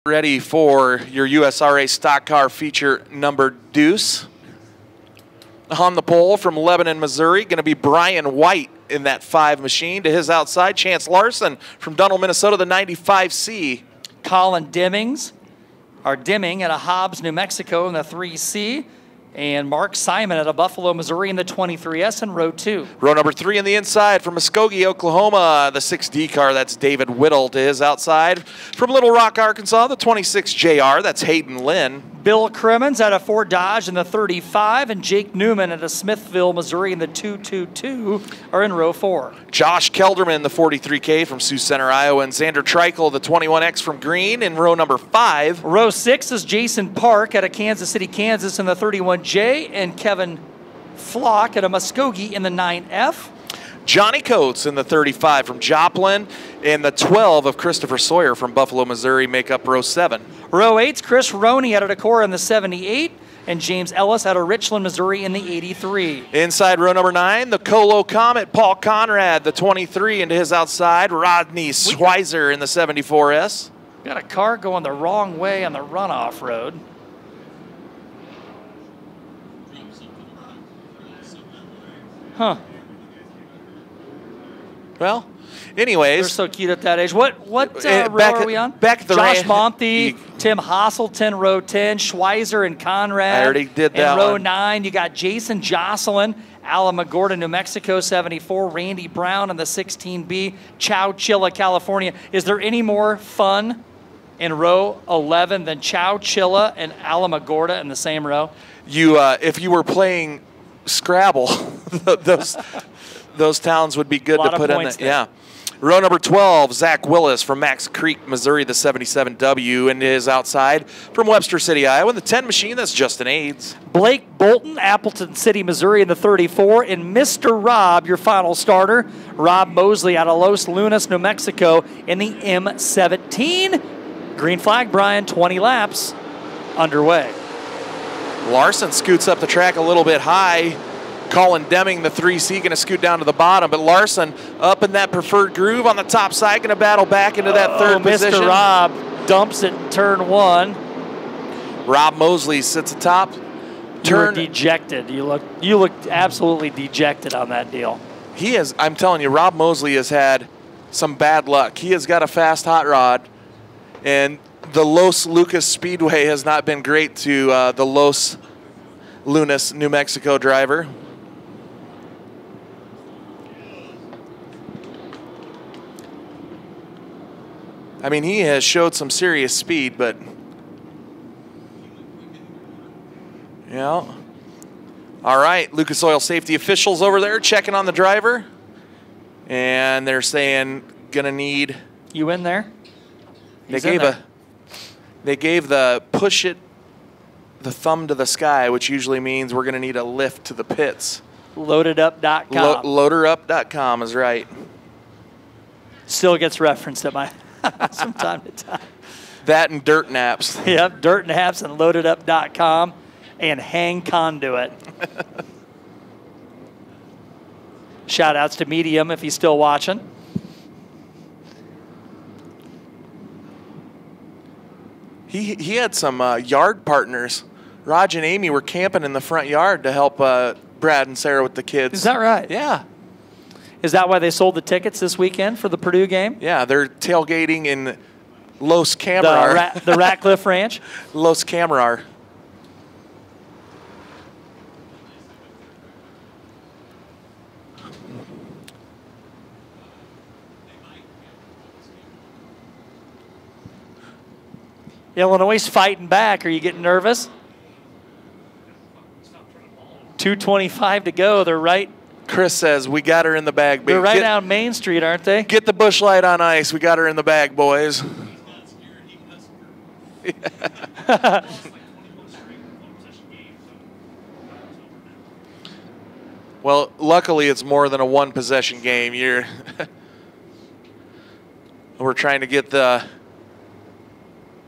Ready for your USRA stock car feature number deuce. On the pole from Lebanon, Missouri, going to be Brian White in that 5 machine. To his outside, Chance Larson from Dunnell, Minnesota, the 95C. Colin Dimming at a Hobbs, New Mexico in the 3C. And Mark Simon at a Buffalo, Missouri in the 23S in row 2. Row number 3 on the inside from Muskogee, Oklahoma, the 6D car. That's David Whittle. To his outside from Little Rock, Arkansas, the 26JR. That's Hayden Lynn. Bill Crimmins at a Ford Dodge in the 35, and Jake Newman at a Smithville, Missouri in the 222 are in row 4. Josh Kelderman, the 43K from Sioux Center, Iowa, and Xander Treichel, the 21X from Green in row number 5. Row 6 is Jason Park at a Kansas City, Kansas in the 31J, and Kevin Flock at a Muskogee in the 9F. Johnny Coates in the 35 from Joplin, and the 12 of Christopher Sawyer from Buffalo, Missouri make up row 7. Row 8's Chris Roney out of Decorah in the 78, and James Ellis out of Richland, Missouri in the 83. Inside row number 9, the Colo Comet, Paul Conrad, the 23, and to his outside, Rodney Schweizer in the 74S. Got a car going the wrong way on the runoff road. Huh. Well, anyways. They're so cute at that age. What row are we on? Back at the Josh Monty, Tim Hasselton, row 10, Schweizer and Conrad. I already did that in row one. 9, you got Jason Jocelyn, Alamogordo, New Mexico, 74, Randy Brown in the 16B, Chowchilla, California. Is there any more fun in row 11 than Chowchilla and Alamogordo in the same row? If you were playing Scrabble, those towns would be good to put in. Yeah. Row number 12, Zach Willis from Max Creek, Missouri, the 77W, and his outside from Webster City, Iowa, the 10 machine, that's Justin Aids. Blake Bolton, Appleton City, Missouri in the 34, and Mr. Rob, your final starter, Rob Mosley out of Los Lunas, New Mexico in the M17. Green flag, Brian, 20 laps underway. Larson scoots up the track a little bit high. Colin Dimming, the 3C, going to scoot down to the bottom, but Larson up in that preferred groove on the top side, going to battle back into that third position. Mr. Rob dumps it in turn 1. Rob Mosley sits atop. You were dejected. You looked absolutely dejected on that deal. He is. I'm telling you, Rob Mosley has had some bad luck. He has got a fast hot rod, and the Los Lucas Speedway has not been great to the Los Lunas, New Mexico driver. I mean, he has showed some serious speed, but yeah. All right, Lucas Oil safety officials over there checking on the driver, and they're saying gonna need. You in there? They gave the push it, the thumb to the sky, which usually means we're gonna need a lift to the pits. Loadedup.com. Loaderup.com is right. Still gets referenced at my from time to time. That and Dirt Naps. Yep, Dirt Naps and loadedup.com and Hang Conduit. Shout outs to Medium if he's still watching. He had some yard partners. Raj and Amy were camping in the front yard to help Brad and Sarah with the kids. Is that right? Yeah. Is that why they sold the tickets this weekend for the Purdue game? Yeah, they're tailgating in Los Camrar. The Ratcliffe Ranch? Los Camrar. Illinois fighting back. Are you getting nervous? 2:25 to go. They're right. Chris says, we got her in the bag, baby. They're right down Main Street, aren't they? Get the bush light on ice. We got her in the bag, boys. Well, luckily it's more than a one-possession game. We're trying to get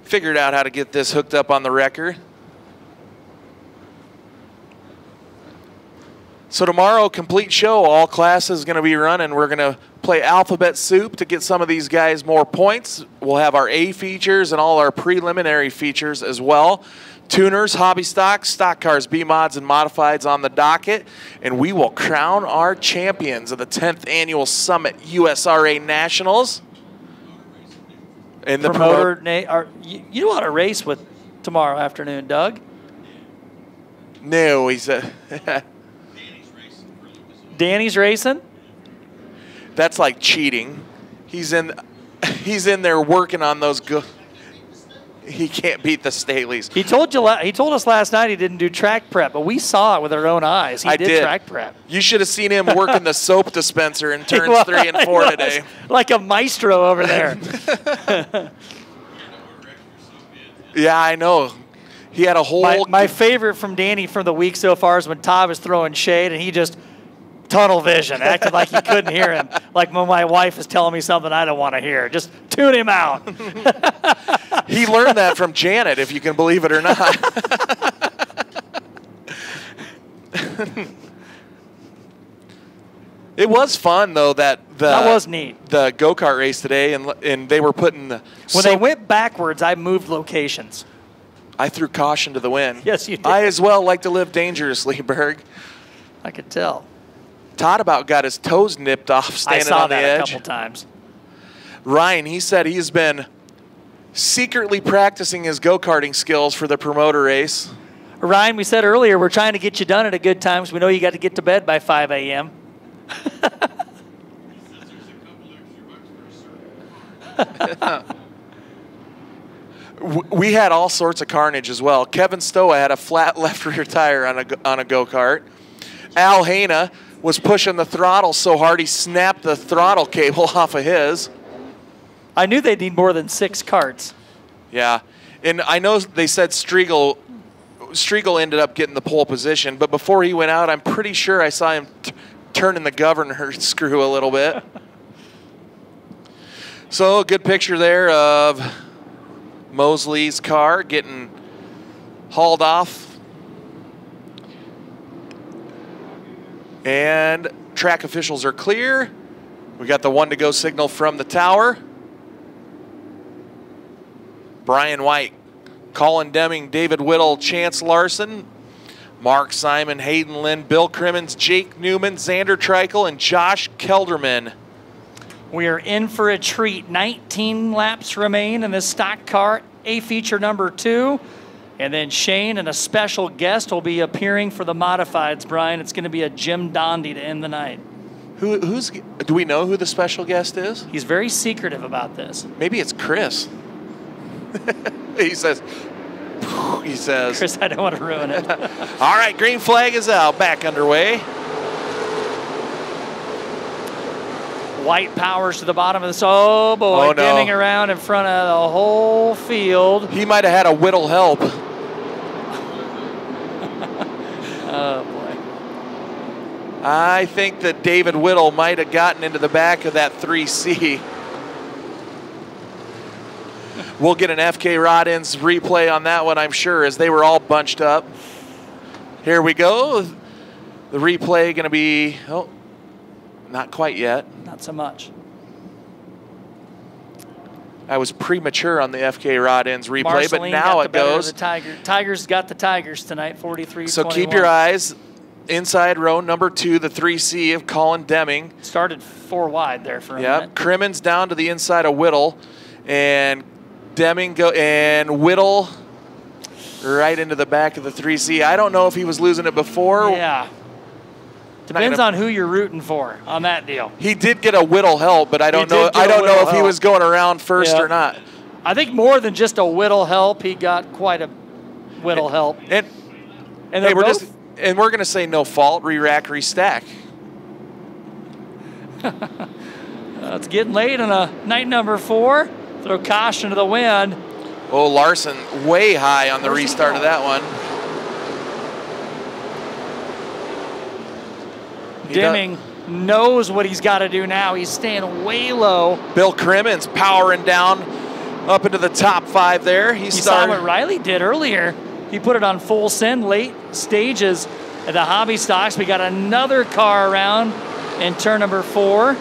figured out how to get this hooked up on the wrecker. So tomorrow, complete show. All classes going to be running. We're going to play alphabet soup to get some of these guys more points. We'll have our A features and all our preliminary features as well. Tuners, hobby stocks, stock cars, B-mods, and modifieds on the docket. And we will crown our champions of the 10th Annual Summit USRA Nationals. And the promoter, you know how to race with tomorrow afternoon, Doug? No, he said. Danny's racing? That's like cheating. He's in there working on those he can't beat the Staleys. He told us last night he didn't do track prep, but we saw it with our own eyes. He did track prep. You should have seen him working the soap dispenser in turns 3 and 4 today. Like a maestro over there. Yeah, I know. He had a whole... My favorite from Danny from the week so far is when Todd was throwing shade and he just tunnel vision, acted like he couldn't hear him. Like when my wife is telling me something I don't want to hear. Just tune him out. He learned that from Janet, if you can believe it or not. It was fun, though, that was neat. The go-kart race today, and they were putting the... When they went backwards, I moved locations. I threw caution to the wind. Yes, you did. I as well like to live dangerously, Berg. I could tell. Todd about got his toes nipped off standing on the edge. I saw that a couple times. Ryan, he said he's been secretly practicing his go-karting skills for the promoter race. Ryan, we said earlier, we're trying to get you done at a good time, so we know you got to get to bed by 5 a.m. We had all sorts of carnage as well. Kevin Stowa had a flat left rear tire on a go-kart. Al Haina was pushing the throttle so hard he snapped the throttle cable off of his. I knew they'd need more than 6 carts. Yeah, and I know they said Striegel ended up getting the pole position, but before he went out, I'm pretty sure I saw him turning the governor screw a little bit. So a good picture there of Mosley's car getting hauled off. And track officials are clear. We got the 1-to-go signal from the tower. Brian White, Colin Deming, David Whittle, Chance Larson, Mark Simon, Hayden Lynn, Bill Crimmins, Jake Newman, Xander Treichel, and Josh Kelderman. We are in for a treat. 19 laps remain in this stock car, A feature number 2. And then Shane and a special guest will be appearing for the modifieds, Brian. It's going to be a Jim Dondy to end the night. Do we know who the special guest is? He's very secretive about this. Maybe it's Chris. He says, Chris, I don't want to ruin it. All right, green flag is out. Back underway. White powers to the bottom of this. Oh, boy. Oh, no. Dimming around in front of the whole field. He might have had a Whittle help. Oh, boy. I think that David Whittle might have gotten into the back of that 3C. We'll get an FK Rod-Ins replay on that one, I'm sure, as they were all bunched up. Here we go. The replay going to be, oh, not quite yet. Not so much. I was premature on the FK Rod-Ins replay, Marceline but now it goes. Tigers got the Tigers tonight, 43-21. So keep your eyes inside row number 2, the 3C of Colin Deming. Started 4 wide there for a minute. Crimmins down to the inside of Whittle, and Deming and Whittle right into the back of the 3C. I don't know if he was losing it before. Yeah. Depends on who you're rooting for on that deal. He did get a Whittle help, but I don't know if he was going around first or not. I think more than just a Whittle help, he got quite a Whittle help. And we're going to say no fault, re-rack, restack. It's getting late on a night number 4. Throw caution to the wind. Oh, Larson way high on the restart of that one. Deming knows what he's got to do now. He's staying way low. Bill Crimmins powering down up into the top 5 there. He saw what Riley did earlier. He put it on full send late stages at the hobby stocks. We got another car around in turn number 4.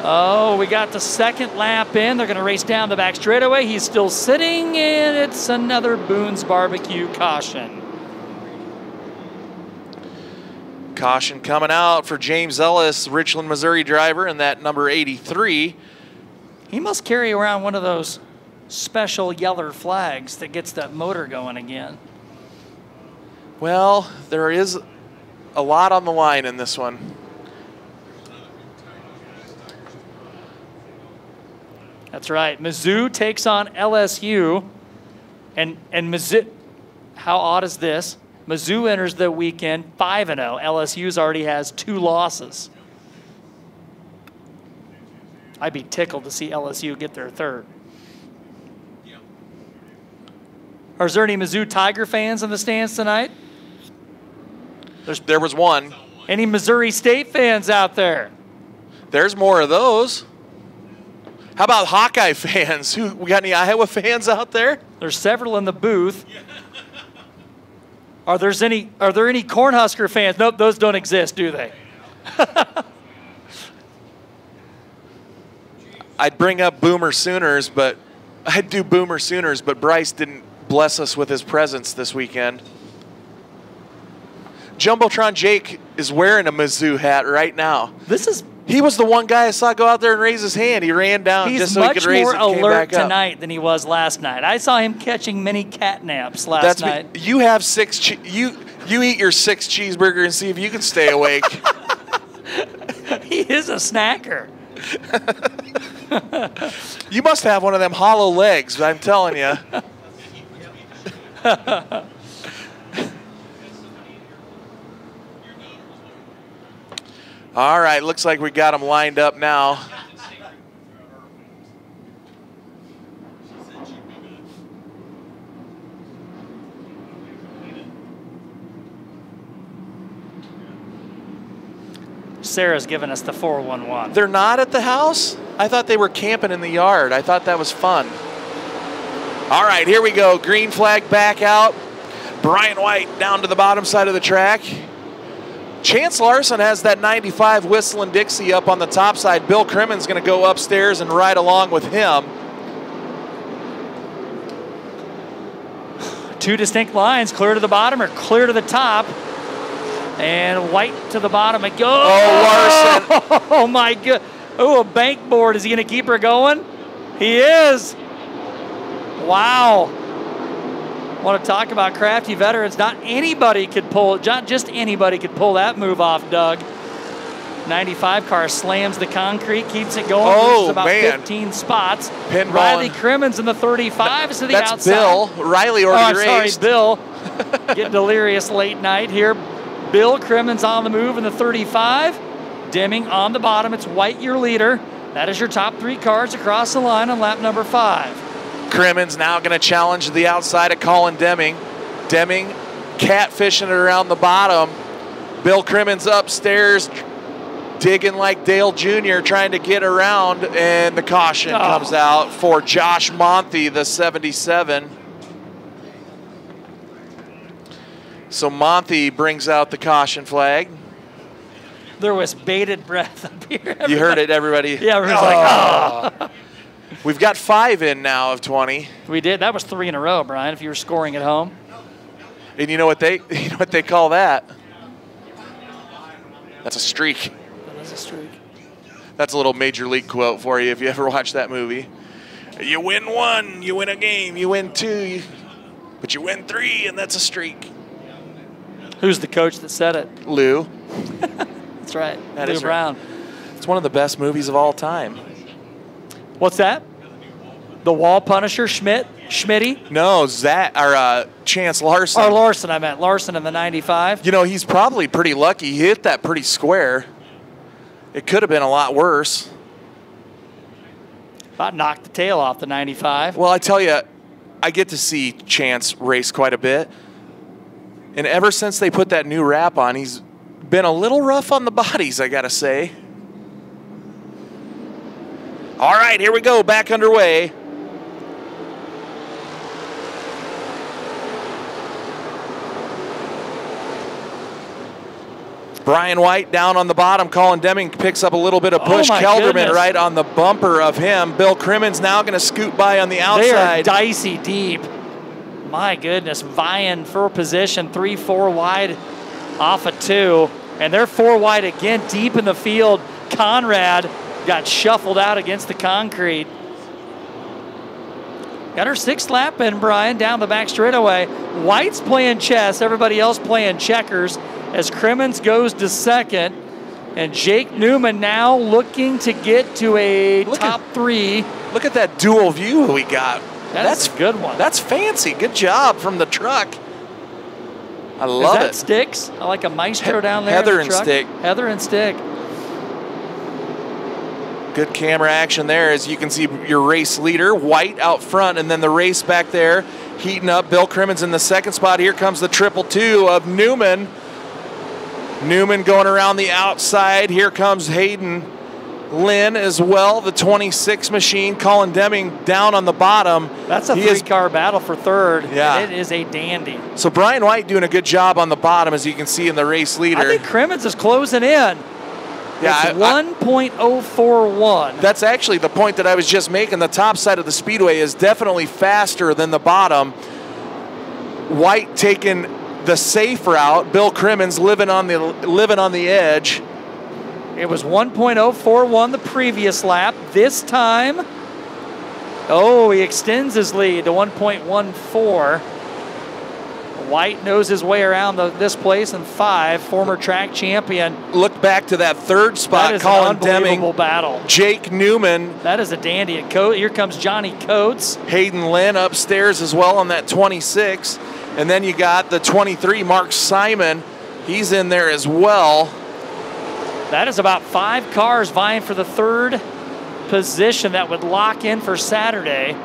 Oh, we got the second lap in. They're going to race down the back straightaway. He's still sitting, and it's another Boone's Barbecue caution. Caution coming out for James Ellis, Richland, Missouri driver, and that number 83. He must carry around one of those special yeller flags that gets that motor going again. Well, there is a lot on the line in this one. That's right. Mizzou takes on LSU. And Mizzou, how odd is this? Mizzou enters the weekend 5-0. LSU's already has 2 losses. I'd be tickled to see LSU get their 3rd. Are there any Mizzou Tiger fans in the stands tonight? There was one. Any Missouri State fans out there? There's more of those. How about Hawkeye fans? We got any Iowa fans out there? There's several in the booth. Are there any Cornhusker fans? Nope, those don't exist, do they? I'd bring up Boomer Sooners, but Bryce didn't bless us with his presence this weekend. Jumbotron Jake is wearing a Mizzou hat right now. He was the one guy I saw go out there and raise his hand. He ran down just so he could raise it and came back up. He's much more alert tonight than he was last night. I saw him catching many cat naps last night. You have you eat your 6 cheeseburger and see if you can stay awake. He is a snacker. You must have one of them hollow legs, I'm telling you. All right, looks like we got them lined up now. Sarah's giving us the 411. They're not at the house? I thought they were camping in the yard. I thought that was fun. All right, here we go. Green flag back out. Brian White down to the bottom side of the track. Chance Larson has that 95 Whistling Dixie up on the top side. Bill Crimmon's going to go upstairs and ride along with him. 2 distinct lines, clear to the bottom or clear to the top. And White to the bottom. It goes. Oh, Larson. Oh, my God. Oh, a bank board. Is he going to keep her going? He is. Wow. Want to talk about crafty veterans. Not just anybody could pull that move off, Doug. 95 car slams the concrete, keeps it going. Oh, about man. 15 spots. Pinball. Riley Crimmins in the 35 is to the outside. That's Bill. Riley already raced. Sorry, Bill. Getting delirious late night here. Bill Crimmins on the move in the 35. Deming on the bottom. It's White, your leader. That is your top 3 cars across the line on lap number 5. Crimmins now going to challenge the outside of Colin Deming. Deming catfishing it around the bottom. Bill Crimmins upstairs digging like Dale Jr. trying to get around, and the caution comes out for Josh Monty, the 77. So Monty brings out the caution flag. There was bated breath up here. Everybody. You heard it, everybody. Yeah, everyone's like, oh. We've got 5 in now of 20. We did. That was 3 in a row, Brian, if you were scoring at home. And you know what they call that? That's a streak. That is a streak. That's a little Major League quote for you if you ever watch that movie. You win 1, you win a game. You win 2, but you win 3, and that's a streak. Who's the coach that said it? Lou. That's right. That Lou is Brown. Right. It's one of the best movies of all time. What's that? The Wall Punisher, Schmitty? No, Chance Larson. Or Larson, I meant. Larson in the 95. You know, he's probably pretty lucky. He hit that pretty square. It could have been a lot worse. About knocked the tail off the 95. Well, I tell you, I get to see Chance race quite a bit. And ever since they put that new wrap on, he's been a little rough on the bodies, I got to say. All right, here we go, back underway. Brian White down on the bottom. Colin Deming picks up a little bit of push. Kelderman right on the bumper of him. Bill Crimmins now going to scoot by on the outside. They are dicey deep. My goodness, vying for position, 3-4 wide off of 2. And they're 4 wide again, deep in the field. Conrad got shuffled out against the concrete. Got her 6th lap in, Brian, down the back straightaway. White's playing chess, everybody else playing checkers as Crimmins goes to 2nd. And Jake Newman now looking to get to a top 3. Look at that dual view we got. That's a good one. That's fancy. Good job from the truck. I love it. Is that Sticks? I like a Maestro down there. Heather and Stick. Heather and Stick. Good camera action there as you can see your race leader, White out front, and then the race back there heating up. Bill Crimmins in the 2nd spot. Here comes the 222 of Newman. Newman going around the outside. Here comes Hayden Lynn as well, the 26 machine. Colin Deming down on the bottom. That's a 3-car battle for 3rd. Yeah. It is a dandy. So Brian White doing a good job on the bottom, as you can see in the race leader. I think Crimmins is closing in. Yeah, it's 1.041. That's actually the point that I was just making. The top side of the speedway is definitely faster than the bottom. White taking the safe route. Bill Crimmins living on the edge. It was 1.041 the previous lap. This time, he extends his lead to 1.14. White knows his way around this place in 5, former track champion. Look back to that 3rd spot. That is Colin an unbelievable Deming, battle. Jake Newman. That is a dandy. Here comes Johnny Coates. Hayden Lynn upstairs as well on that 26. And then you got the 23, Mark Simon. He's in there as well. That is about 5 cars vying for the 3rd position that would lock in for Saturday.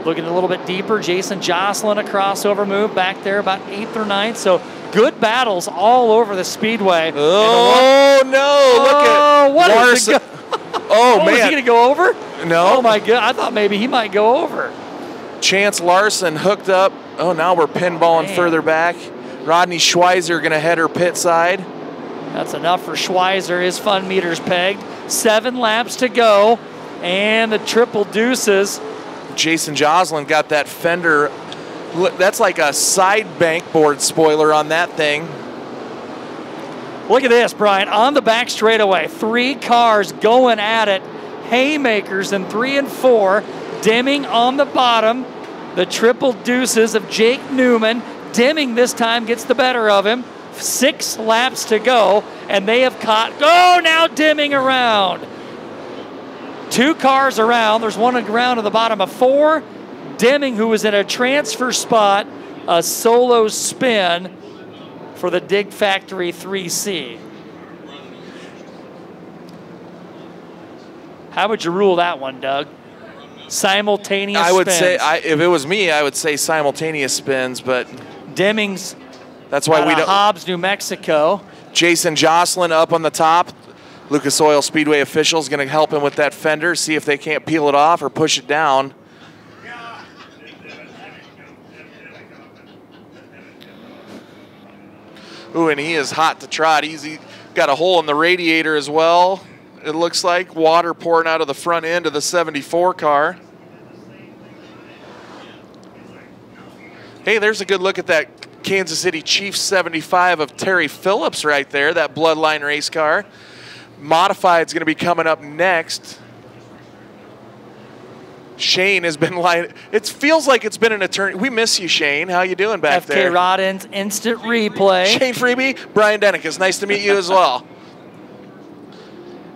Looking a little bit deeper, Jason Jocelyn, a crossover move back there about 8th or 9th. So good battles all over the speedway. Oh, no. Look at Larson. Man. Is he going to go over? No. Oh, my God. I thought maybe he might go over. Chance Larson hooked up. Oh, now we're pinballing further back. Rodney Schweizer going to head her pit side. That's enough for Schweizer. His fun meter's pegged. 7 laps to go. And the triple deuces. Jason Jocelyn got that fender. That's like a side bank board spoiler on that thing. Look at this, Brian. On the back straightaway, 3 cars going at it. Haymakers in 3 and 4. Deming on the bottom. The triple deuces of Jake Newman. Deming this time gets the better of him. 6 laps to go, and they have caught. Now Deming around. 2 cars around. There's one around at the bottom of 4. Deming, who was in a transfer spot, a solo spin for the Dig Factory 3C. How would you rule that one, Doug? Simultaneous spins. I would say, if it was me, I would say simultaneous spins, but Deming's that's why we don't. Hobbs, New Mexico. Jason Jocelyn up on the top. Lucas Oil Speedway officials going to help him with that fender, see if they can't peel it off or push it down. Ooh, and he is hot to trot. He's got a hole in the radiator as well. It looks like water pouring out of the front end of the 74 car. Hey, there's a good look at that Kansas City Chiefs 75 of Terry Phillips right there, that Bloodline race car. Modified's going to be coming up next. Shane has been it feels like it's been an eternity. We miss you, Shane. How you doing back there? FK Rodden's instant replay. Shane Freebie, Brian Denick, nice to meet you as well.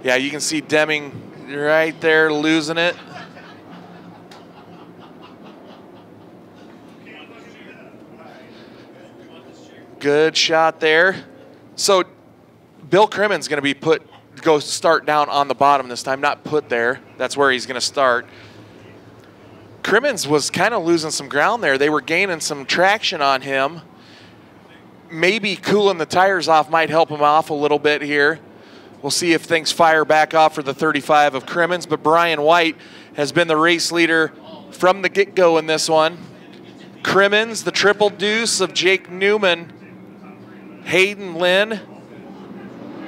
Yeah, you can see Deming right there losing it. Good shot there. So Bill Crimmins going to be go start down on the bottom this time, not put there. That's where he's going to start. Crimmins was kind of losing some ground there. They were gaining some traction on him. Maybe cooling the tires off might help him off a little bit here. We'll see if things fire back off for the 35 of Crimmins, but Brian White has been the race leader from the get-go in this one. Crimmins, the triple deuce of Jake Newman, Hayden Lynn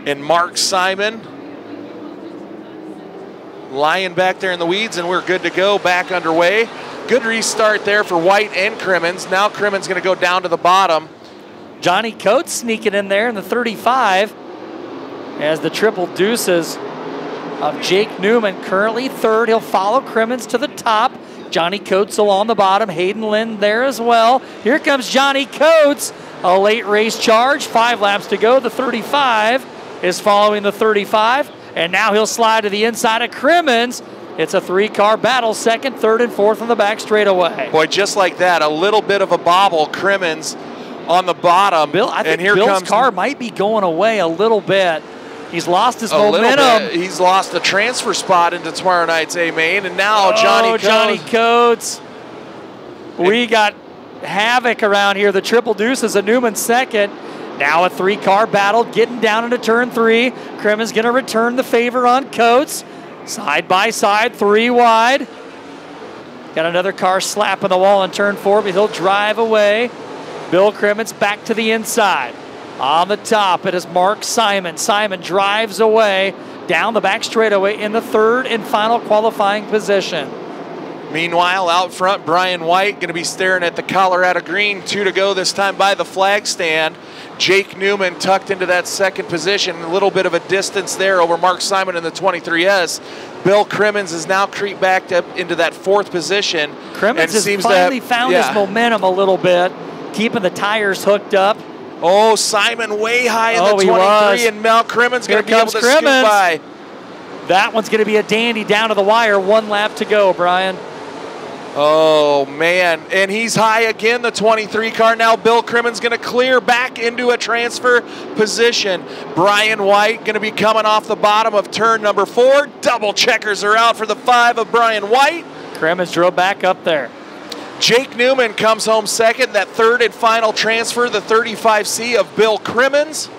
and Mark Simon lying back there in the weeds, and we're good to go, back underway. Good restart there for White and Crimmins. Now Crimmins going to go down to the bottom. Johnny Coates sneaking in there in the 35 as the triple deuces of Jake Newman currently third. He'll follow Crimmins to the top. Johnny Coates along the bottom. Hayden Lynn there as well. Here comes Johnny Coates. A late race charge. 5 laps to go. The 35 is following the 35. And now he'll slide to the inside of Crimmins. It's a 3-car battle, second, third, and fourth on the back straightaway. Boy, just like that, a little bit of a bobble. Crimmins on the bottom. I think Bill's car might be going away a little bit. He's lost his momentum. He's lost the transfer spot into tomorrow night's A-Main, and now Johnny Coates. We got havoc around here. The triple deuce is a Newman second. Now a 3-car battle getting down into turn 3. Crimmins going to return the favor on Coates. Side by side, 3 wide. Got another car slapping the wall in turn 4, but he'll drive away. Bill Crimmins back to the inside. On the top, it is Mark Simon. Simon drives away down the back straightaway in the third and final qualifying position. Meanwhile, out front, Brian White going to be staring at the Colorado green. 2 to go this time by the flag stand. Jake Newman tucked into that second position. A little bit of a distance there over Mark Simon in the 23S. Bill Crimmins has now creeped back up into that 4th position. Crimmins has finally found his momentum a little bit, keeping the tires hooked up. Oh, Simon way high in the 23, and now Crimmins going to be able to scoot by. That one's going to be a dandy down to the wire. 1 lap to go, Brian. Oh, man. And he's high again, the 23 car. Now Bill Crimmins going to clear back into a transfer position. Brian White going to be coming off the bottom of turn number 4. Double checkers are out for the 5 of Brian White. Crimmins drove back up there. Jake Newman comes home second. That third and final transfer, the 35C of Bill Crimmins.